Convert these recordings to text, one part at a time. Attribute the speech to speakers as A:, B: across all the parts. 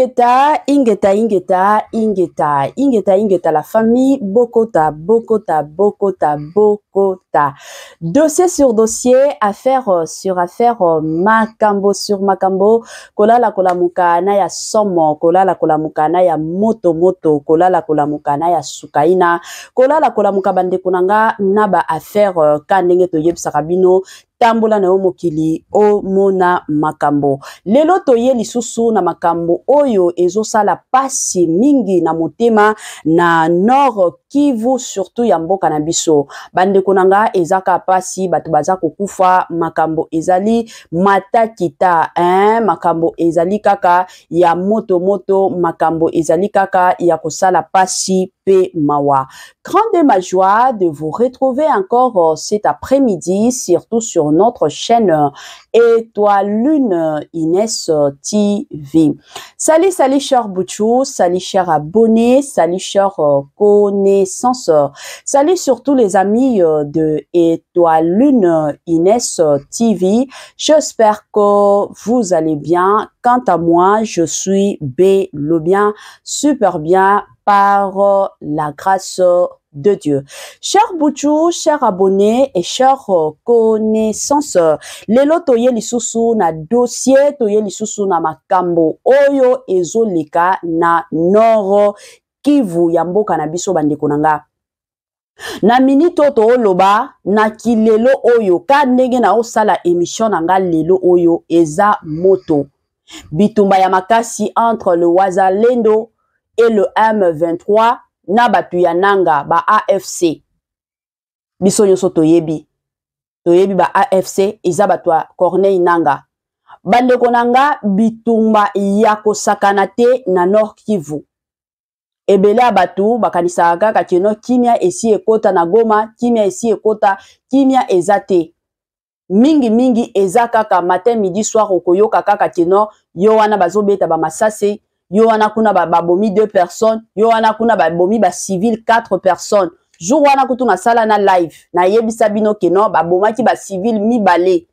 A: Ingeta, Ingeta, Ingeta, Ingeta, Ingeta, Ingeta, la famille, Bokota, Bokota, Bokota, Bokota. Dossier sur dossier, affaire sur affaire, Makambo sur Makambo, Kolala Kolamukana ya Somo, Kolala Kolamukana ya Moto Moto, Kolala Kolamukana ya Sukaina, Kolala Kolamukabande Kunanga, Naba affaire, Kanenge Toyeb Sarabino, Tambola na omokili o mona makambo. Lelo toye lisusu na makambo oyo ezosala pasi mingi na motema na Nord Kivu surtout ya mboka na biso. Bande konanga ezaka pasi batu baza kokufa makambo ezali matakita makambo ezali kaka ya moto moto makambo ezali kaka ya kosala pasi pe mawa. Grande ma joie de vous retrouver encore cet après-midi surtout sur notre chaîne Étoile Lune Inès TV. Salut, salut chers Bouchou, salut chers abonnés, salut chers connaissances, salut surtout les amis de Étoile Lune Inès TV. J'espère que vous allez bien. Quant à moi, je suis le bien, super bien par la grâce de Dieu. Chers Bouchou, chers abonnés et chers connaissances, lelo toye lisusu na dossier, toye lisusu na makambo oyo ezoleka na Nord Kivu ya mboka na biso bandeko nanga. Na minito to loba na kilelo oyo ka ndenge na osala émission nanga lelo oyo eza moto. Bitumba ya makasi entre le Wazalendo et le M23 na batu ya nanga ba AFC. Biso nyoso toyebi ba AFC eza batu ya Corneille Nanga. Bandeko nanga bitumba ya kosakana te na Nord Kivu. Ebele batu bakanisa kaka kino kimia esi ekota na Goma, kimia esi ekota, kimia ezate. Mingi eza kaka matin midi soir okoyoka kaka kino yo wana bazobeta ba masase. Yo wana kuna babomi 2 personnes, yo wana kuna babomi ba civil 4 personnes. Jour wana kutu na sala na live, na yebisa bino keno baboma ki ba civil mibale.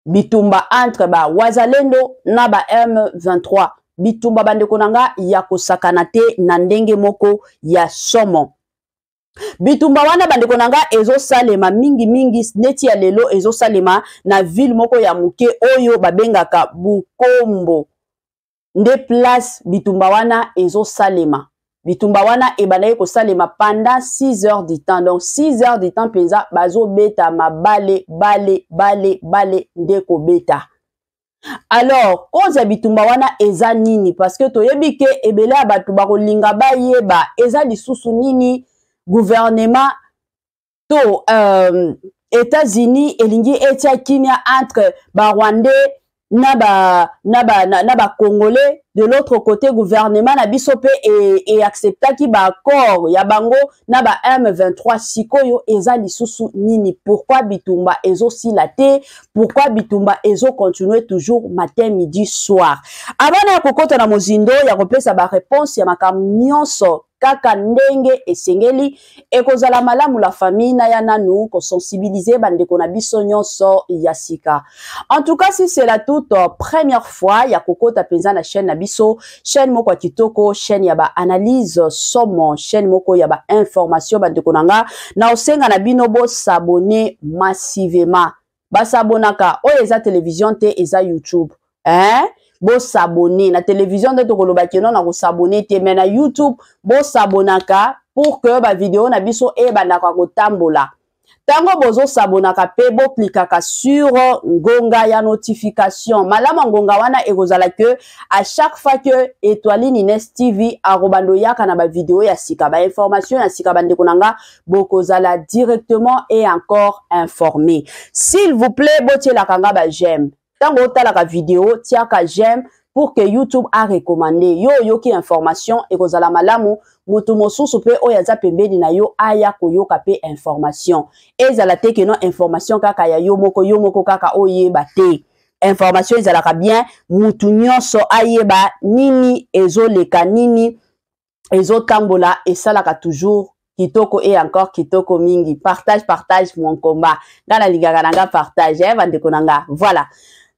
A: Bitumba entre ba Wazalendo na ba M23. Bitumba bandeko nanga ya kosakana te na ndenge moko ya somo. Bitumba wana bandeko nanga ezo salema mingi neti ya lelo ezo salema na ville moko ya muke oyo babengaka Bukombo. Nde place bitumba wana ezo salema. Bitumba wana ebanaye ko salema pendant 6 heures du temps. Donc 6 heures du temps penza bazo beta ma bale ndeko beta. Alors, koza bitumba wana eza nini? Parce que toyebi ke ebele abatu bakolinga bayeba eza lisusu nini gouvernement to États-Unis elingi etia kimia entre ba Rwandais na ba Congolais, de l'autre côté gouvernement na biso pe et accepta ki ba accord ya bango na ba M23 sikoyo eza lisusu nini. Pourquoi bitumba ezo silate? Pourquoi bitumba ezo continuer toujours matin midi soir? Abana kokota na mozindo ya kopesa ba réponse ya makamnyonso kaka ndenge esengeli ekozala malamu la famille na ya nanu ko sensibiliser bandeko na biso nyonso ya sika. En tout cas, si c'est la toute première fois ya kokota penza na chaîne na biso, chaîne moko kitoko, chaîne ya ba analyse somo, chaîne moko ya ba information bandeko nanga na osenga na bino bo s'abonner massivement. Ba s'abonaka o eza télévision te eza YouTube. Bo s'abonner na télévision de tokoloba keno na ko s'abonner te mais na YouTube bo s'abonaka pour que ba vidéo na biso e bandaka ko tambola. Tango bozo s'abonaka pe bo klikaka sur ngonga ya notification. Malama ngonga wana ekozala que à chaque fois que Étoile Inès TV arobando yaka na ba vidéo ya sika ba information ya sika bandeko nanga bokozala directement et encore informé. S'il vous plaît botie la kanga ba j'aime. Tango tala ka vidéo tiaka j'aime pour que YouTube a recommandé yo ki information et kozala malamu mutu mosusu pe oyaza pembeni na yo aya koyoka pe information ezala te ke no information kaka ya yo moko kaka oyeba te information ezala ka bien mutu nyonso ayeba nini ezoleka nini ezotambola esalaka toujours kitoko et encore kitoko mingi. Partage mon combat. Ngana ligaka nanga partage bandeko nanga. Voilà.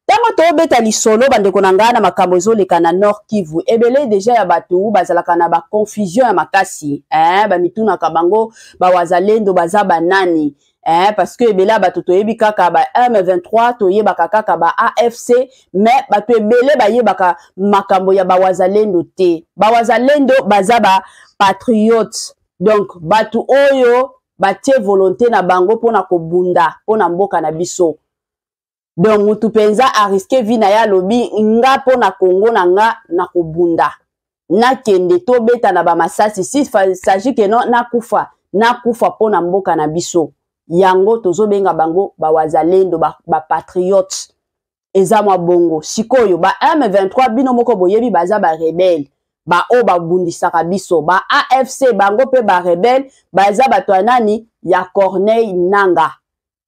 A: Tango to beta lisolo bandeko na nga na makambo ezoleka na Nord Kivu ebele deja ya batu bazalaka na ba confusion ya makasi ba mituna ka bango ba wazalendo baza banani parce que ebele batu toyebi kaka ba M23 toyebaka kaka ba AFC mais batu ebele bayebaka makambo ya ba wazalendo te ba wazalendo baza ba patriotes donc batu oyo batie volonté na bango pona kobunda pona mboka na biso. Donc mutu penza a risqué vi na ya lobi nga po na Congo na nga na kobunda na kende to beta na ba masasi si s'agit que non na kufa po na mboka na biso yango tozo benga bango ba wazalendo ba patriotes eza mwa bongo sikoyo ba M23 bino moko boyebi baza ba rebelle ba o ba bundisaka biso ba AFC bango pe ba rebelle baza bato nani ya Corneille Nanga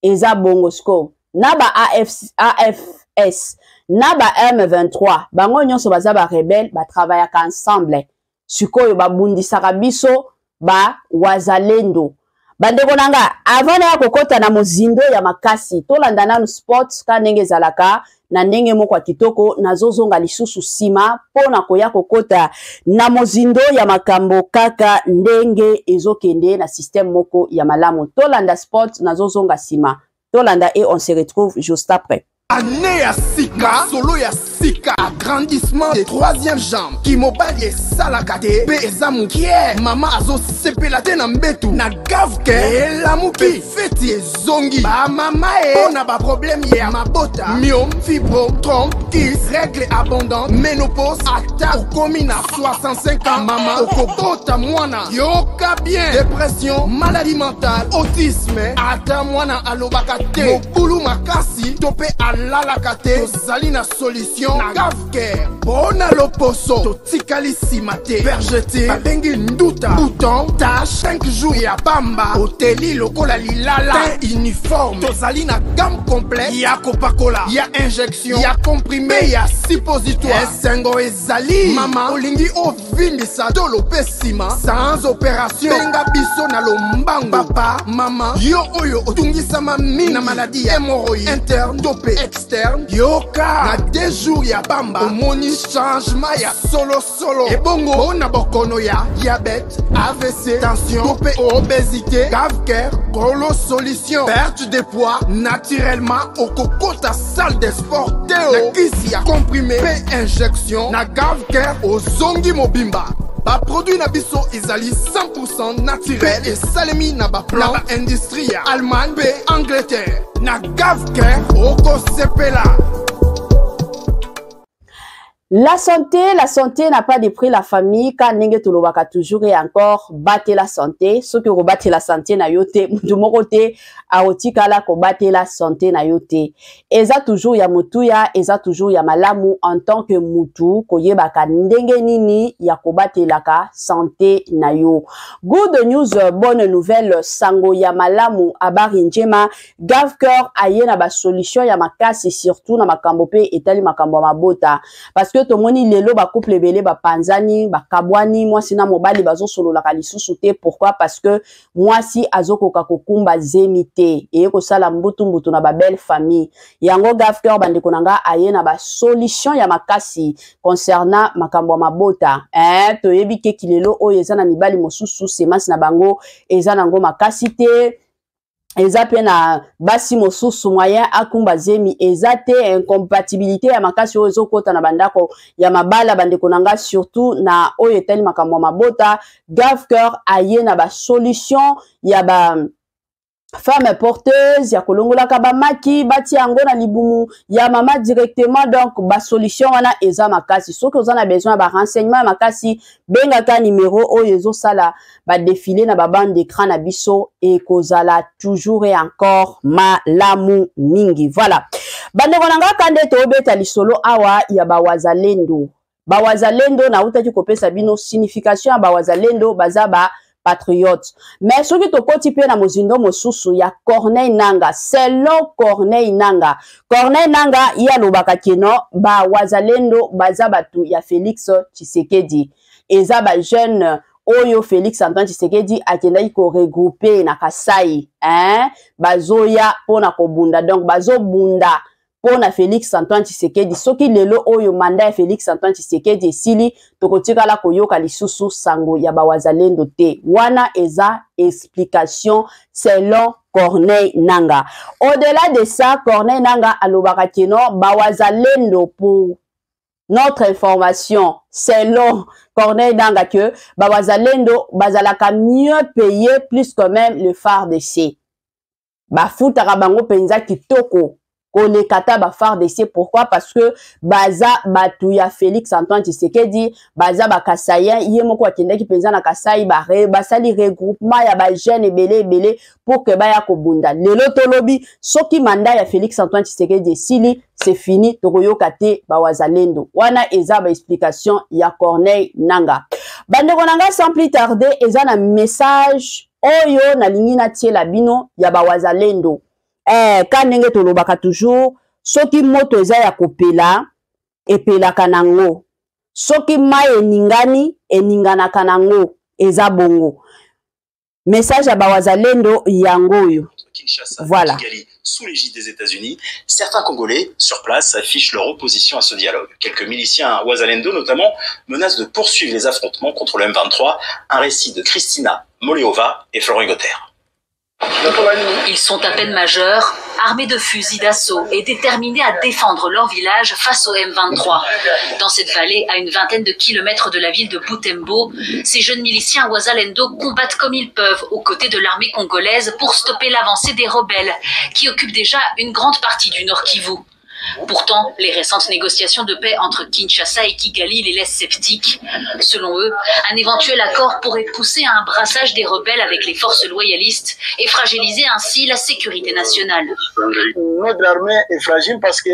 A: eza bongo sikoyo na ba AFS, na ba M23, bango nyonso baza ba rebelle, ba travaillaka ensemble. Sikoyo ba bundisaka biso, ba wazalendo. Bandeko nanga, avant na ya kokota na mozindo ya makasi, tolanda nanu sports ka ndenge ezalaka, na ndenge moko kitoko, nazozonga lisusu sima, pona koya kokota na mozindo ya makambo kaka ndenge ezokende na système moko ya malamu. Tolanda sports, nazozonga sima. Tolanda et on se retrouve juste après.
B: Année à Sika, solo ya Sika, agrandissement des troisième jambes, qui mobile et salakate, bezamu kier, mama azo sepelate na mbetu, na gavke, et la mouki, feti et zongi, ba mama e, on a ba problème ya mabota, myome, fibrome, trompe, kiss, règle abondante, ménopause, ata, okomi na 65 ans, mama, okobota mwana, yoka bien, dépression, maladie mentale, autisme, ata mwana alobakate, mokulu makasi, tope alalakate, tozali na solution, na gavke, bona loposo, totikali simate, vergete, babengi nduta, bouton, tache, 5 jours ya bamba, hoteli lokola lilala, teint uniforme, tozali na gamme complète, ya kopakola, ya injection, ya comprimé, ya suppositoire, esengo ezali, mama, olingi ovindisa, tolo pesima, sans opération, benga biso na lombango, papa, mama, yo oyo, otungisama mingi, na maladie, hémorroïde, interne, topé, externe, yoka, na 2 jours ya bamba, omoni changement ya solo, et bongo, ona bokono ya, diabète, AVC, tension, topé, obésité, cave-cœur, golo solution, perte de poids, naturellement, au coco ta salle de sport, théo, na kisi ya comprimé, injection, na cave-cœur, au zongi mobimba. Ba produit na biso ezali 100% naturel et salemi na ba plan na ba industrie ya Allemagne pe Angleterre na gavke oko sepela.
A: La santé n'a pas de prix la famille quand nenge tolobaka toujours et encore battre la santé ce que rebattre la santé na yote mutu moko te aotikala ko battre la santé na yote eza toujours ya mutuya eza toujours ya malamu en tant que mutu koyebaka ndenge nini ya ko batelaka santé na yo. Good news, bonne nouvelle, sango ya malamu abari njema Gavker aye na ba solution ya makasi surtout na makambo pe etali makambo mabota parce que tomoni lelo ba couple belé ba panzani ba kabwani moi sina mobali bazo solo la kalisusu te. Pourquoi? Parce que moi si azoko kakokumba zemite et ko sala mbutu na ba belle famille yango Gavker bandeko nanga aye na ba solution ya makasi concernant makambo mabota to yebi ke kilelo oyo eza na mibali mosusu semence na bango eza nango makasi te. Eza pe na basi mosusu moyen akumba zemi eza te incompatibilité ya makasi oyo ezokota na bandako ya mabala bandeko nanga surtout na oyo etali makambo mabota Gavker aye na ba solution ya ba femme porteuse ya kolongola ka ba maki bati yango na libumu ya mama directement donc ba solution wana eza makasi soki ozana besoin ba renseignement makasi benga ka numéro oyo ezo sala ba défiler na ba bande d'écran na biso et kozala toujours et encore malamu mingi. Voilà bandeko nanga kande to obeta lisolo awa ya ba wazalendo na utaki kopesa bino signification ya ba wazalendo baza ba patriote. Mais ce qui te koti pe na mozindo mosusu ya Corneille Nanga, selon Corneille Nanga ya lobaka keno ba wazalendo baza batu ya Félix Tshisekedi. Eza ba jeune oyo Félix Antoine Tshisekedi akendaki ko regrouper na Kasai, bazoya pona kobunda donc bazo bunda pona Félix Antoine Tshisekedi soki lelo oyo mandat Félix Antoine Tshisekedi esili tokotikala koyoka lisusu sango ya bawazalendo te wana eza explication selon Corneille Nanga. Au-delà de ça, Corneille Nanga alobaka kino bawazalendo pour notre information selon Corneille Nanga que bawazalendo bazalaka mieux payé plus que même le FARDC. Bafutaka bango penza kitoko kolekata ba FARDC. Pourquoi? Parce que baza batuya Félix Antoine Tshisekedi baza bakasayen yemoko akendaki penza na kasai basali regroupement ya ba jeune ebele pour que baya kobunda. Lelo tolobi soki mandat ya Félix Antoine Tshisekedi sili c'est fini tokoyoka te bawazalendo. Wana eza ba explication ya Corneille Nanga. Bandeko nanga sans plus tarder eza na message oyo na lingi na tie la bino ya bawazalendo. Kanenge tolobaka toujours soki moto eza ya kopela epela kanango soki mai eningani eningana kanango eza bongo message ya bawazalendo yangoyo. Voilà.
C: Sous l'égide des États-Unis, certains Congolais sur place affichent leur opposition à ce dialogue. Quelques miliciens Wazalendo notamment menacent de poursuivre les affrontements contre le M23. Un récit de Christina Moleova et Florent Gotter.
D: Ils sont à peine majeurs, armés de fusils d'assaut et déterminés à défendre leur village face au M23. Dans cette vallée, à une vingtaine de kilomètres de la ville de Butembo, ces jeunes miliciens Wazalendo combattent comme ils peuvent aux côtés de l'armée congolaise pour stopper l'avancée des rebelles qui occupent déjà une grande partie du Nord Kivu. Pourtant, les récentes négociations de paix entre Kinshasa et Kigali les laissent sceptiques. Selon eux, un éventuel accord pourrait pousser à un brassage des rebelles avec les forces loyalistes et fragiliser ainsi la sécurité nationale.
E: Notre armée est fragile parce que,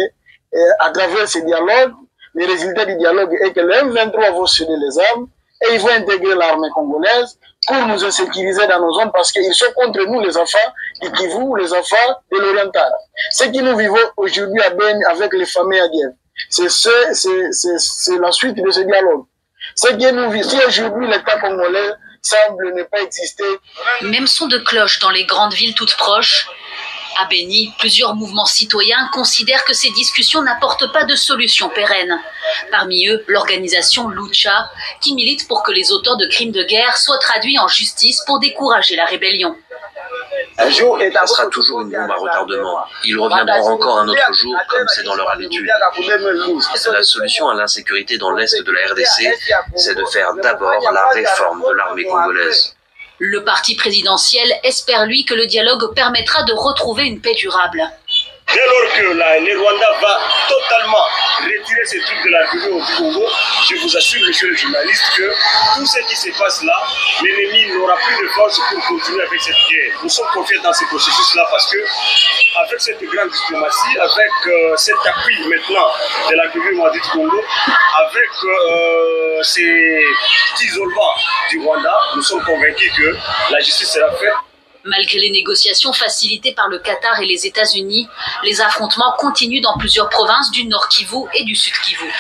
E: à travers ce dialogue, le résultat du dialogue est que le M23 va céder les armes et ils vont intégrer l'armée congolaise pour nous insécuriser dans nos zones parce qu'ils sont contre nous, les enfants du Kivu, les enfants de l'Oriental. Ce que nous vivons aujourd'hui à Ben avec les familles adiennes, c'est la suite de ce dialogue. Ce que nous vivons, si aujourd'hui l'État congolais semble ne pas exister.
D: Même son de cloche dans les grandes villes toutes proches. À Beni, plusieurs mouvements citoyens considèrent que ces discussions n'apportent pas de solution pérenne. Parmi eux, l'organisation Lucha, qui milite pour que les auteurs de crimes de guerre soient traduits en justice pour décourager la rébellion.
C: Ça sera toujours une bombe à retardement. Ils reviendront encore un autre jour, comme c'est dans leur habitude. La solution à l'insécurité dans l'est de la RDC, c'est de faire d'abord la réforme de l'armée congolaise.
D: Le parti présidentiel espère, lui, que le dialogue permettra de retrouver une paix durable.
F: Dès lors que le Rwanda va totalement retirer ses troupes de la République au Congo, je vous assure, monsieur le journaliste, que tout ce qui se passe là, l'ennemi n'aura plus de force pour continuer avec cette guerre. Nous sommes confiants dans ce processus-là parce que, avec cette grande diplomatie, avec cet appui maintenant de la République du Congo, avec ces isolements du Rwanda, nous sommes convaincus que la justice sera faite.
D: Malgré les négociations facilitées par le Qatar et les États-Unis, les affrontements continuent dans plusieurs provinces du Nord Kivu et du Sud Kivu.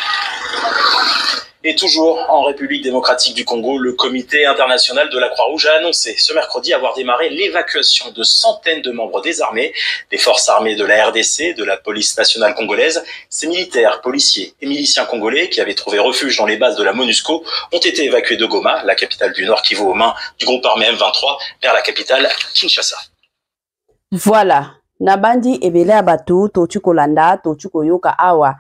C: Et toujours en République démocratique du Congo, le comité international de la Croix-Rouge a annoncé ce mercredi avoir démarré l'évacuation de centaines de membres des armées, des forces armées de la RDC, de la police nationale congolaise. Ces militaires, policiers et miliciens congolais qui avaient trouvé refuge dans les bases de la MONUSCO ont été évacués de Goma, la capitale du Nord Kivu, aux mains du groupe armé M23, vers la capitale Kinshasa.
A: Voilà. Nabandi ebele abatu totu kolanda totu koyoka awa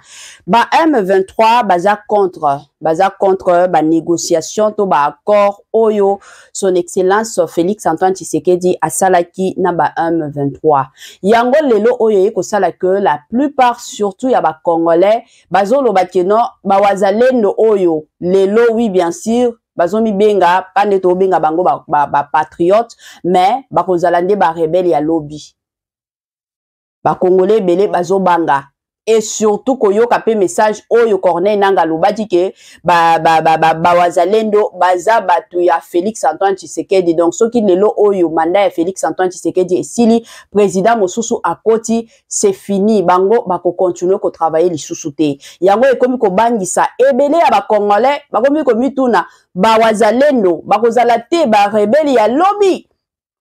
A: ba M23 baza contre ba négociation to ba accord oyo son excellence Félix Antoine Tshisekedi asalaki na ba M23 yango lelo oyo yeko sala que la plupart surtout ya ba congolais bazolo bakeno ba wazalendo oyo lelo oui bien sûr bazomi benga pande to benga bango ba patriote mais bakozalande ba rebelle ya lobby ba Congolais belé bazo banga et surtout koyoka pe message oyo Corneille Nanga lobadi ke ba wazalendo baza batu ya Félix Antoine Tshisekedi donc soki lelo oyo mandat ya Félix Antoine Tshisekedi esili président mosusu akoti c'est fini bango bako continuer ko travailler lisusu te yango ekomi ko bangisa ebele ya ba Congolais bakomi ko mituna ba wazalendo bakozala te ba rebelle ya lobby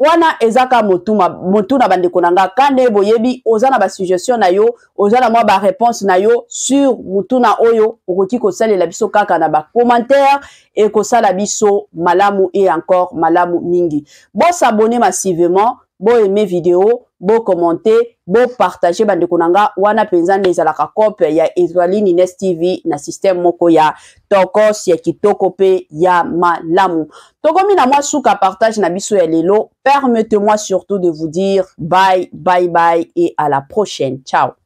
A: wana ezaka motuna bandeko nanga kane boyebi ozana ba suggestion na yo ozana mwa ba réponse na yo sur motuna oyo okoki kosalela biso kaka na ba commentaire et kosala biso malamu et encore malamu mingi. Bo s'abonner massivement, bo aimer vidéo, bo commenter, bo partager bandeko nanga wana penza nezalaka copie ya Ezwali Nines TV na système moko ya tokos ya kitoko pe ya malamu. Tokomi na mwa suka partage na biso ya lelo. Permettez-moi surtout de vous dire bye bye bye et à la prochaine. Ciao.